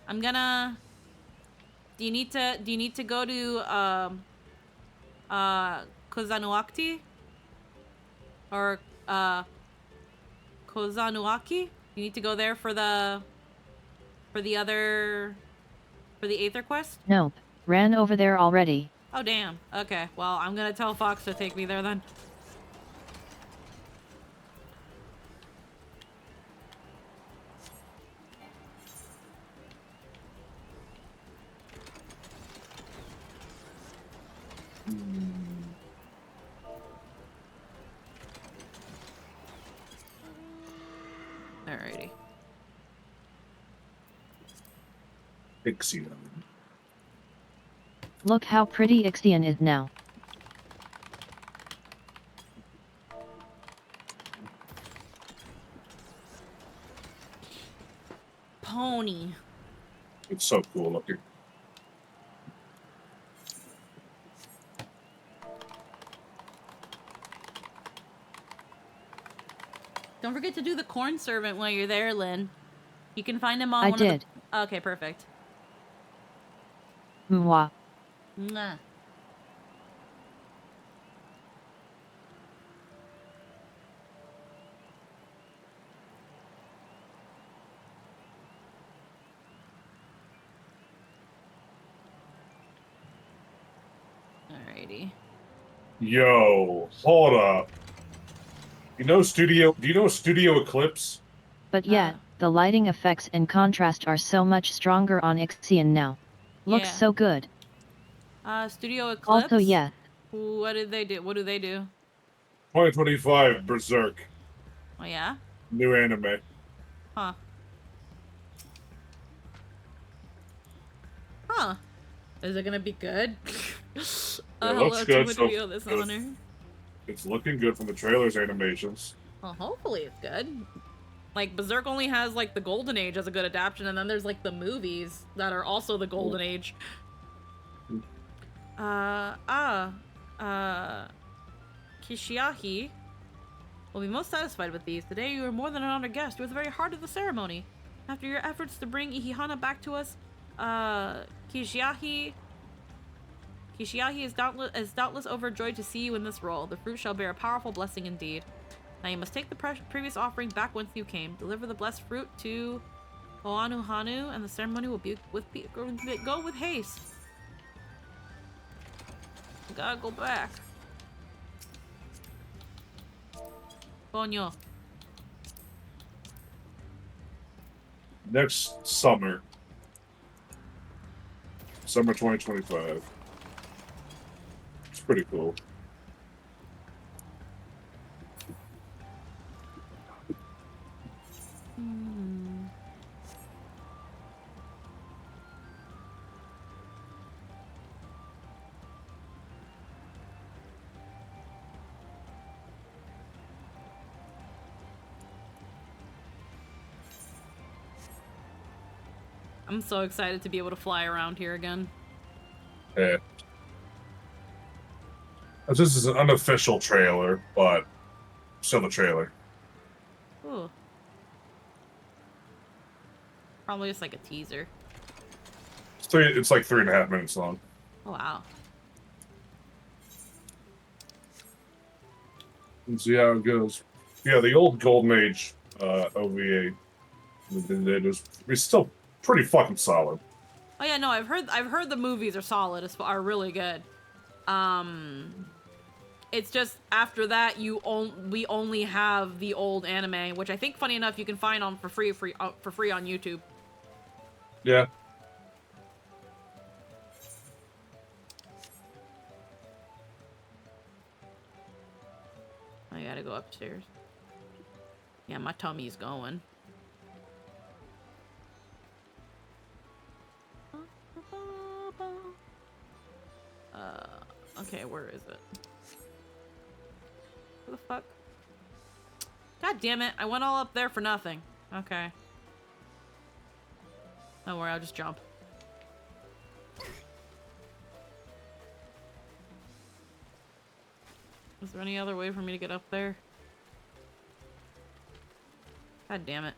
I'm gonna... Do you need to go to Kozanuakti? Or Kozanuaki? You need to go there for the Aether quest? Nope, ran over there already. Oh damn. Okay, well I'm gonna tell Fox to take me there then. Alrighty. Ixion. Look how pretty Ixion is now. Pony. It's so cool looking. Don't forget to do the corn servant while you're there, Lynn. You can find him on I one did. of the... Okay, perfect. Mwah. Mwah. Alrighty. Yo, hold up. You know Studio? Do you know Studio Eclipse? But yet, the lighting effects and contrast are so much stronger on Ixion now. Looks Yeah. so good. Studio Eclipse. Also yes. What did they do? What do they do? 2025 Berserk. Oh yeah. New anime. Huh. Huh. Is it gonna be good? It Hello looks to good. what So video this honor. it's looking good from the trailer's animations. Well, hopefully it's good. Like, Berserk only has, like, the Golden Age as a good adaptation, and then there's, like, the movies that are also the Golden Age. Kishiahi will be most satisfied with these. Today you are more than an honored guest. You were the very heart of the ceremony. After your efforts to bring Ihihana back to us, Kishiahi is doubtless overjoyed to see you in this role. The fruit shall bear a powerful blessing indeed. Now you must take the previous offering back whence you came. Deliver the blessed fruit to Oanuhanu, and the ceremony will go with haste. Gotta go back. Coño. Next summer. Summer 2025. It's pretty cool. I'm so excited to be able to fly around here again. Yeah. This is an unofficial trailer, but still a trailer. Ooh. Probably just like a teaser. It's like 3.5 minutes long. Oh, wow. Let's see how it goes. Yeah, the old Golden Age OVA is still pretty fucking solid. Oh yeah, no, I've heard the movies are solid, are really good. It's just after that we only have the old anime, which I think, funny enough, you can find on for free on YouTube. Yeah. I gotta go upstairs. Yeah, my tummy's going. Okay, where is it? What the fuck? God damn it, I went all up there for nothing. Okay. Don't worry, I'll just jump. Is there any other way for me to get up there? God damn it.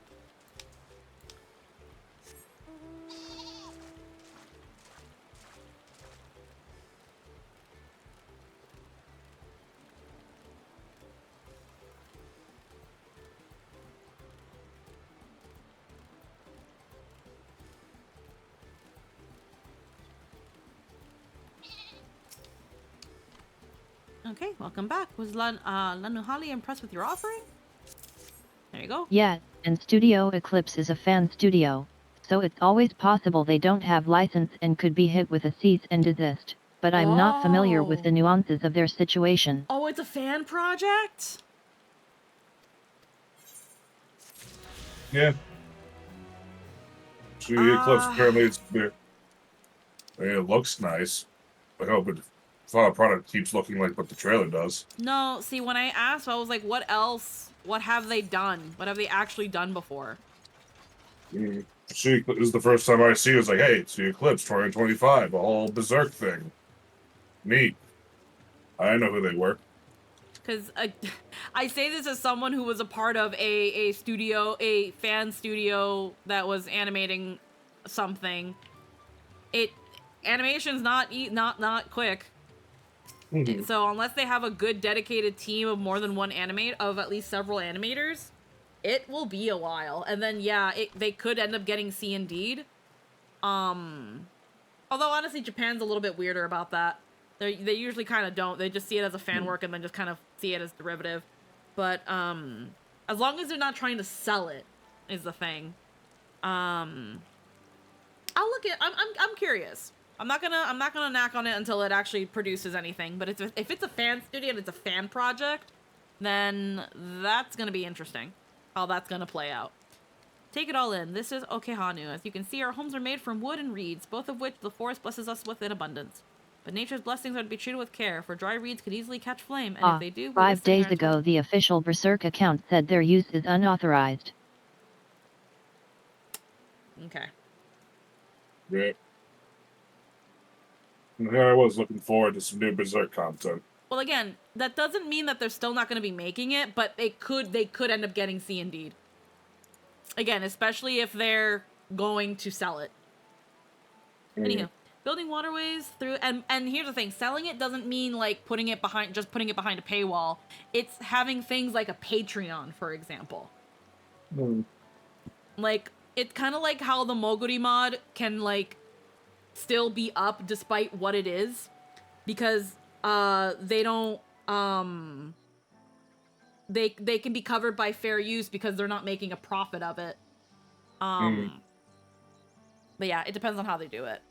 Okay, welcome back. Was Lanuhali impressed with your offering? There you go. Yeah, and Studio Eclipse is a fan studio, so it's always possible they don't have license and could be hit with a cease and desist, but I'm not familiar with the nuances of their situation. Oh, it's a fan project? Yeah. Studio Eclipse apparently it's there. It looks nice. I hope the final product keeps looking like what the trailer does. No, see, when I asked, I was like, what else? What have they done? What have they actually done before? See, this is the first time I see it. It's like, hey, it's the Eclipse 2025, a whole Berserk thing. Neat. I know who they were. Because I say this as someone who was a part of a fan studio that was animating something. Animation's not quick. Mm-hmm. So unless they have a good dedicated team of more than one of at least several animators, it will be a while. And then yeah, they could end up getting C&D'd. Although honestly, Japan's a little bit weirder about that. They usually kind of don't. They just see it as a fan work and then just kind of see it as derivative. But as long as they're not trying to sell it, is the thing. I'll look at. I'm curious. I'm not gonna knack on it until it actually produces anything. But if it's a fan studio and it's a fan project, then that's gonna be interesting. How that's gonna play out. Take it all in. This is Okehanu. As you can see, our homes are made from wood and reeds, both of which the forest blesses us with in abundance. But nature's blessings are to be treated with care, for dry reeds could easily catch flame, and if they do, 5 days ago the official Berserk account said their use is unauthorized. Okay. Yeah. Here I was looking forward to some new Berserk content. Well, again, that doesn't mean that they're still not going to be making it, but they could end up getting C indeed. Again, especially if they're going to sell it. Anyhow, building waterways through, and here's the thing, selling it doesn't mean like putting it behind a paywall. It's having things like a Patreon, for example. Like, it's kind of like how the Moguri mod can like still be up despite what it is, because they don't they can be covered by fair use because they're not making a profit of it. But yeah, it depends on how they do it.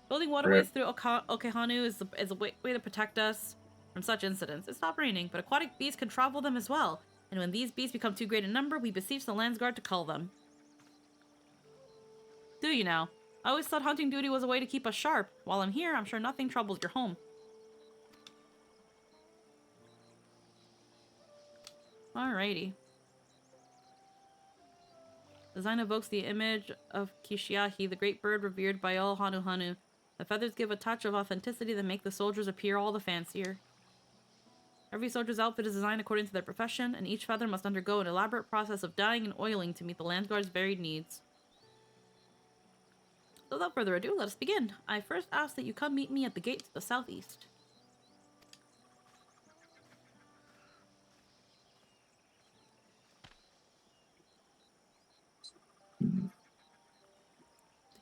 Building waterways through Okehanu is a way to protect us from such incidents. It stopped raining, but aquatic beasts can travel them as well. And when these beasts become too great in number, we beseech the Landsguard to cull them. Do you now? I always thought hunting duty was a way to keep us sharp. While I'm here, I'm sure nothing troubles your home. Alrighty. Design evokes the image of Kishiahi, the great bird revered by all Hanu. The feathers give a touch of authenticity that make the soldiers appear all the fancier. Every soldier's outfit is designed according to their profession, and each feather must undergo an elaborate process of dyeing and oiling to meet the Landsguard's varied needs. So without further ado, let us begin. I first ask that you come meet me at the gate to the southeast.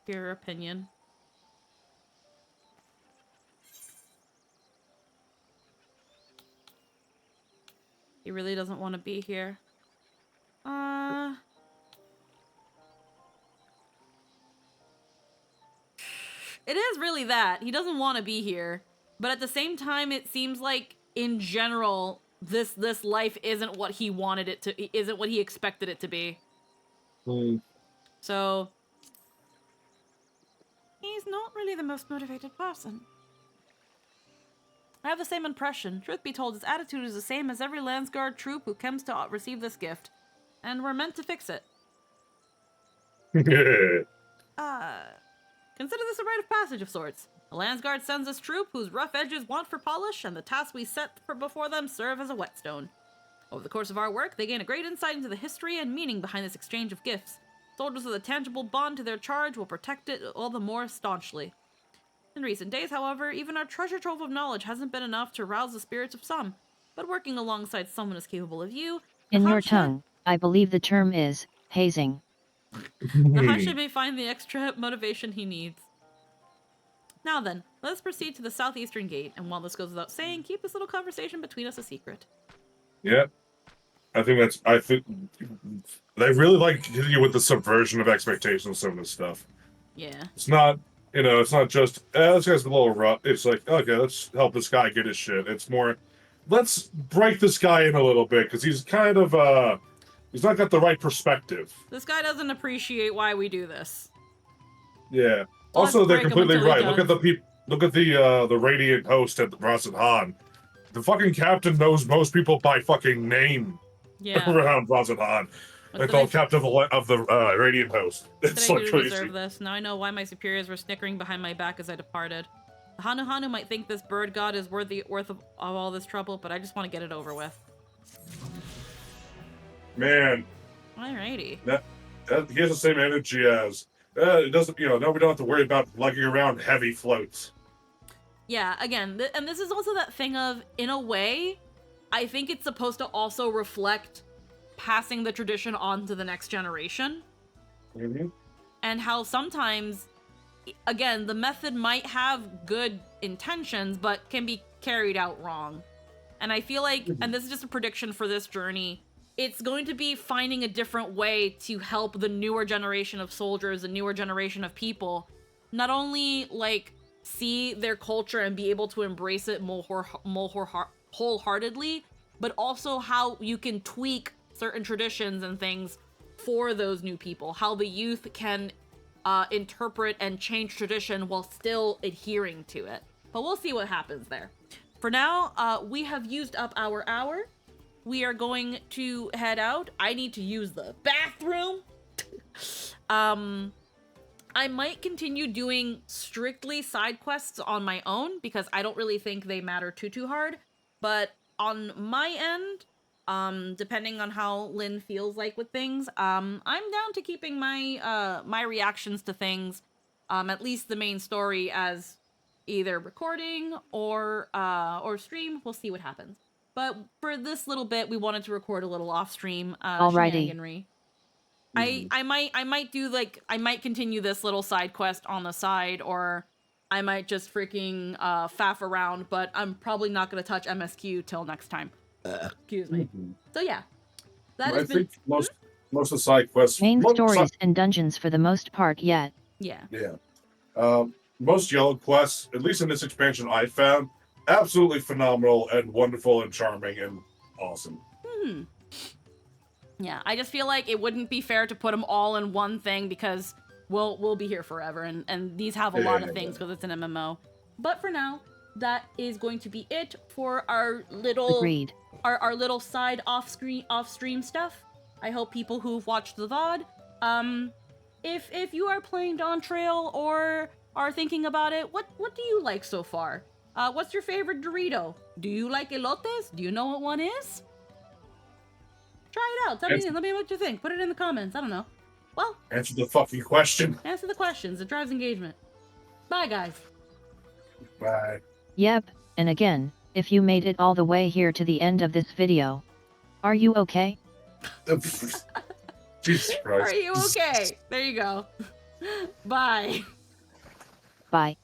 Your opinion. He really doesn't want to be here. It is really that. He doesn't want to be here. But at the same time, it seems like, in general, this life isn't what he wanted it to, isn't what he expected it to be. So, he's not really the most motivated person. I have the same impression. Truth be told, his attitude is the same as every Landsguard troop who comes to receive this gift. And we're meant to fix it. Consider this a rite of passage of sorts. The Landsguard sends us troop whose rough edges want for polish, and the tasks we set before them serve as a whetstone. Over the course of our work, they gain a great insight into the history and meaning behind this exchange of gifts. Soldiers with a tangible bond to their charge will protect it all the more staunchly. In recent days, however, even our treasure trove of knowledge hasn't been enough to rouse the spirits of some. But working alongside someone as capable as you... In your tongue, I believe the term is hazing. Nahasha may find the extra motivation he needs. Now then, let us proceed to the southeastern gate, and while this goes without saying, keep this little conversation between us a secret. Yeah. I think they really like hitting you with the subversion of expectations of some of this stuff. Yeah. It's not, it's not just, this guy's a little rough. It's like, okay, let's help this guy get his shit. It's more, let's break this guy in a little bit, because he's kind of, he's not got the right perspective. This guy doesn't appreciate why we do this. Yeah. Well, also, they're completely right. Look at the Radiant host at the Rasen Han. The fucking captain knows most people by fucking name. Yeah. Around Rasen Han. They're called captain of the Radiant host. It's so crazy. Deserve this? Now I know why my superiors were snickering behind my back as I departed. The Hanu might think this bird god is worth of all this trouble, but I just want to get it over with. Man. Alrighty. He has the same energy as. It doesn't, no, we don't have to worry about lugging around heavy floats. Yeah, again, and this is also that thing of, in a way, I think it's supposed to also reflect passing the tradition on to the next generation. Mm-hmm. And how sometimes, again, the method might have good intentions, but can be carried out wrong. And I feel like, and this is just a prediction for this journey, it's going to be finding a different way to help the newer generation of soldiers, the newer generation of people, not only like see their culture and be able to embrace it more wholeheartedly, but also how you can tweak certain traditions and things for those new people, how the youth can interpret and change tradition while still adhering to it. But we'll see what happens there. For now, we have used up our hour. We are going to head out. I need to use the bathroom. I might continue doing strictly side quests on my own because I don't really think they matter too hard. But on my end, depending on how Lynn feels like with things, I'm down to keeping my my reactions to things, at least the main story, as either recording or stream. We'll see what happens. But for this little bit, we wanted to record a little off-stream shenaniganry. I might do like, I might continue this little side quest on the side, or I might just freaking faff around, but I'm probably not going to touch MSQ till next time. Excuse me. So yeah, that I has think been... most of the side quests, Main stories and dungeons for the most part yet. Yeah. Yeah. Most yellow quests, at least in this expansion, I found absolutely phenomenal and wonderful and charming and awesome. Yeah, I just feel like it wouldn't be fair to put them all in one thing because we'll be here forever, and these have a lot of things because it's an MMO. But for now, that is going to be it for our little our little side off-stream stuff. I hope people who've watched the VOD, if you are playing Dawntrail or are thinking about it, what do you like so far? What's your favorite Dorito? Do you like elotes? Do you know what one is? Try it out. Let me know what you think. Put it in the comments. I don't know. Well, answer the fucking question. Answer the questions. It drives engagement. Bye, guys. Bye. Yep, and again, if you made it all the way here to the end of this video, are you okay? Jesus Christ. Are you okay? There you go. Bye. Bye.